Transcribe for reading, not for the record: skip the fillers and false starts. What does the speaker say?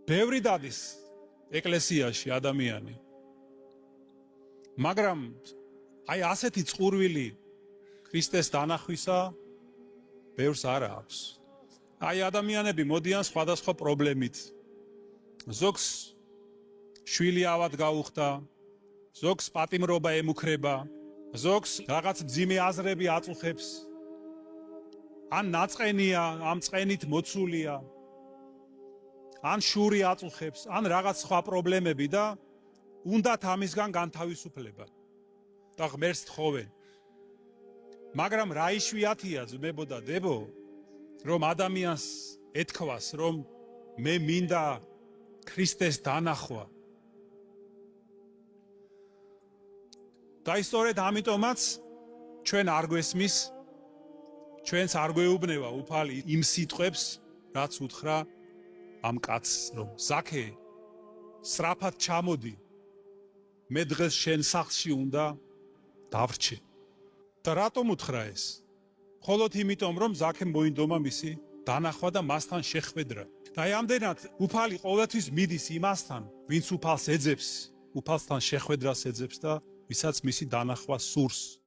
ბევრი დადის ეკლესიაში ადამიანი. მაგრამ აი ასეთი წყურვილი ქრისტეს დანახვისა ბევრს არ აქვს. აი ადამიანები მოდიან სხვადასხვა პრობლემით. ზოგს შვილი ავად გაუხდა, ზოგს პატიმრობა ემუქრება, ზოგს რაღაც მძიმე აზრები აწუხებს. ან ნაწყენია, ამ წყენით მოცულია. ან შური აწუხებს, ან რაღაც სხვა პრობლემები და უნდათ ამისგან განთავისუფლება. და ღმერთს თხოვენ. მაგრამ რა იშვიათია ძმებო და დებო, რომ ადამიანს ეთქვას, რომ მე მინდა ქრისტეს დანახვა. და სწორედ ამიტომაც ჩვენ არ გვესმის, ჩვენს არ გვეუბნება უფალი იმ სიტყვებს, რაც უთხრა ამ კაცს, რომ ზაქე, სწრაფად ჩამოდი, მე დღეს შენ სახლში უნდა დავრჩე. და რატომ უთხრა ეს? მხოლოდ იმიტომ, რომ ზაქემ მოინდომა მისი დანახვა და მასთან შეხვედრა. და აი ამდენად უფალი ყოველთვის მიდის იმასთან, ვინც უფალს ეძებს, უფალსთან შეხვედრას ეძებს და ვისაც მისი დანახვა სურს.